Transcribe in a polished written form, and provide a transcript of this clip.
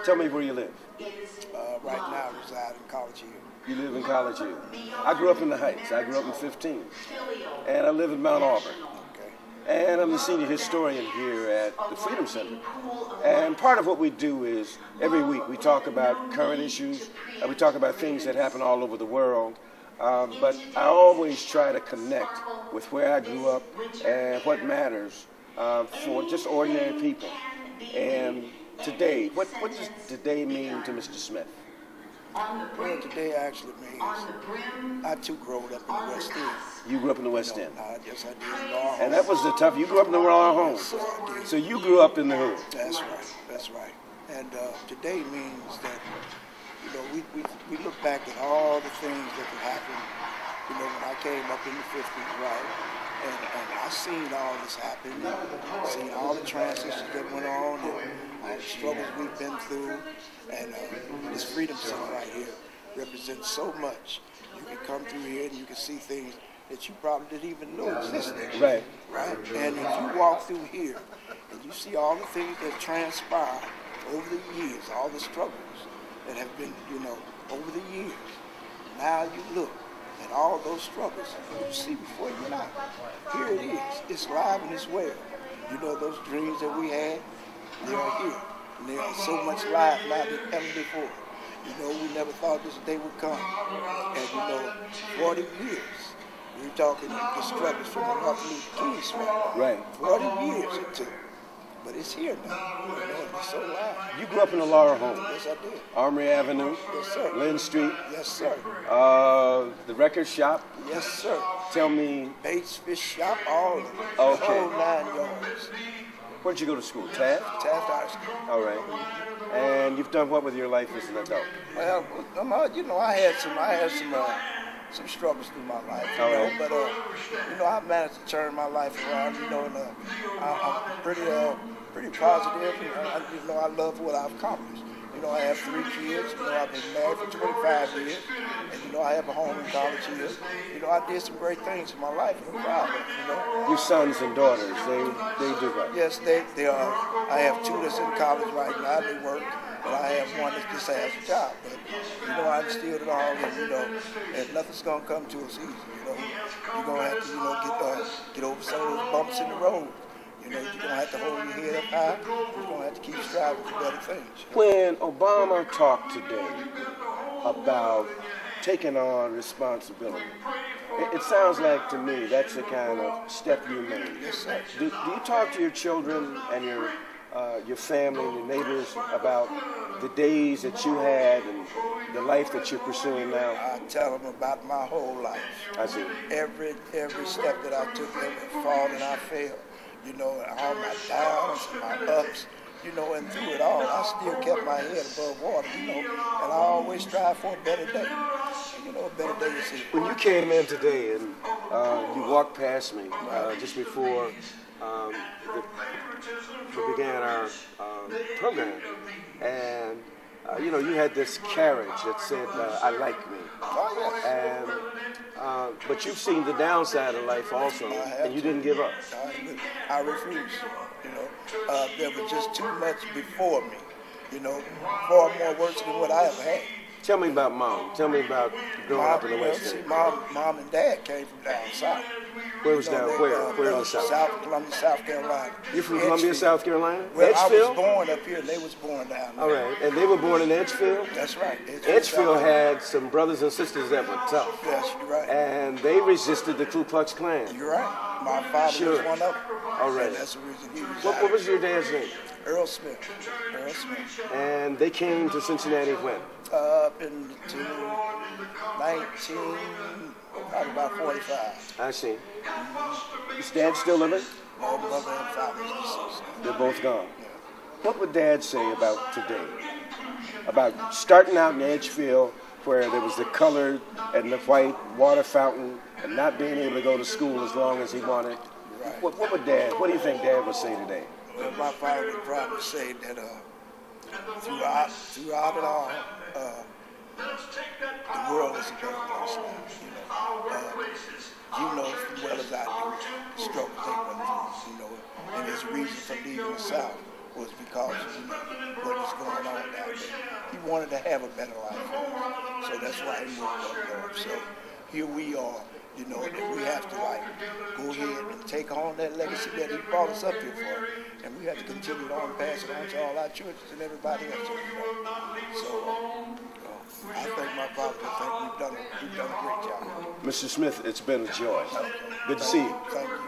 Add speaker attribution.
Speaker 1: Tell me where you live.
Speaker 2: Right now, I reside in College Hill.
Speaker 1: You live in College Hill. I grew up in the Heights. I grew up in 15. And I live in Mount Auburn.
Speaker 2: Okay.
Speaker 1: And I'm the senior historian here at the Freedom Center. And part of what we do is every week we talk about current issues, and we talk about things that happen all over the world. But I always try to connect with where I grew up and what matters for just ordinary people. And today, what does today mean to Mr. Smith?
Speaker 2: Well, today actually means I too grew up in the West End.
Speaker 1: You grew up in the West End.
Speaker 2: Yes, I did. In Laurel
Speaker 1: and that was the tough. You grew up in the Laurel home.
Speaker 2: Yes, I did.
Speaker 1: So you grew up in the hood.
Speaker 2: That's right. That's right. And today means that we look back at all the things that could happen. When I came up in the 50s, right? And I seen all this happen, and seen all the transitions that went on, and all the struggles we've been through, and this Freedom Center right here represents so much. You can come through here and you can see things that you probably didn't even know existed.
Speaker 1: Right.
Speaker 2: Right? And if you walk through here and you see all the things that transpired over the years, all the struggles that have been, over the years, now you look and all those struggles you see before you now. Here it is. It's live and it's well. Those dreams that we had, they are here. And they are so much live now than ever before. We never thought this day would come. And 40 years. We're talking the struggles from the Martin Luther King struggle.
Speaker 1: Right.
Speaker 2: 40 years it took. But it's here now. It's so live.
Speaker 1: You grew up in the Laurel home.
Speaker 2: Yes, I did.
Speaker 1: Armory Avenue.
Speaker 2: Yes, sir.
Speaker 1: Lynn Street.
Speaker 2: Yes, sir.
Speaker 1: The record shop.
Speaker 2: Yes, sir.
Speaker 1: Tell me.
Speaker 2: Bates Fish Shop, all of it.
Speaker 1: Okay.
Speaker 2: The whole 9 yards.
Speaker 1: Where'd you go to school? Taft?
Speaker 2: Taft High School.
Speaker 1: All right. And you've done what with your life as an adult?
Speaker 2: Well, I had some struggles through my life, but I managed to turn my life around, and I'm pretty positive, and I love what I've accomplished. I have 3 kids, I've been married for 25 years, and I have a home in College Hill. I did some great things in my life, and I'm proud of it,
Speaker 1: Your sons and daughters, they do what?
Speaker 2: Yes, they are. I have 2 that's in college right now, they work. But I have one that just has a job. But, I instilled it all, and nothing's going to come to us easy, You're going to have to, get over some of those bumps in the road. You're going to have to hold your head up high. You're going to have to keep striving for better things.
Speaker 1: When Obama talked today about taking on responsibility, it sounds like to me that's the kind of step you made.
Speaker 2: Yes, sir.
Speaker 1: Do you talk to your children and your family and your neighbors about the days that you had and the life that you're pursuing now?
Speaker 2: I tell them about my whole life.
Speaker 1: I see.
Speaker 2: Every step that I took, every fall that I failed, all my downs and my ups, and through it all, I still kept my head above water, and I always strive for a better day. A better day is here.
Speaker 1: When you came in today and you walked past me just before we began our program, and you had this carriage that said, "I like me."
Speaker 2: Oh, yes.
Speaker 1: And but you've seen the downside of life also, and you didn't give up.
Speaker 2: I refuse. There was just too much before me. Far more worse than what I ever had.
Speaker 1: Tell me about Mom. Tell me about growing up in the West End.
Speaker 2: Mom and Dad came from down south.
Speaker 1: Where was down? Where in the South?
Speaker 2: Columbia, South Carolina.
Speaker 1: You're from Columbia, South Carolina?
Speaker 2: Well,
Speaker 1: Edgefield?
Speaker 2: I was born up here, and they was born down there.
Speaker 1: All right, and they were born in Edgefield?
Speaker 2: That's right.
Speaker 1: Edgefield had some brothers and sisters that were tough.
Speaker 2: Yes, you're right.
Speaker 1: And they resisted the Ku Klux Klan.
Speaker 2: You're right. My father was one of them.
Speaker 1: All right.
Speaker 2: And that's the reason he was
Speaker 1: What was your dad's name?
Speaker 2: Earl Smith. Earl Smith.
Speaker 1: And they came to Cincinnati when?
Speaker 2: Up into 19, probably about 45.
Speaker 1: I see. Is Dad still living?
Speaker 2: No, mother and father is deceased.
Speaker 1: They're both gone.
Speaker 2: Yeah.
Speaker 1: What would Dad say about today? About starting out in Edgefield, where there was the colored and the white water fountain, and not being able to go to school as long as he wanted.
Speaker 2: Right.
Speaker 1: What do you think Dad would say today?
Speaker 2: Well, my father would probably say that throughout it all, the world is a better place now. You know as well as I do the struggles they went through, and his reason for leaving the South was because of what was going on down wanted to have a better life. So that's why he moved up north. So here we are, you know, that we have to like go ahead and take on that legacy that he brought us up here for. And we have to continue on and pass it on to all our churches and everybody else. So I thank my father. I think we've done a great job.
Speaker 1: Mr. Smith, it's been a joy. Good to see you.
Speaker 2: Thank you.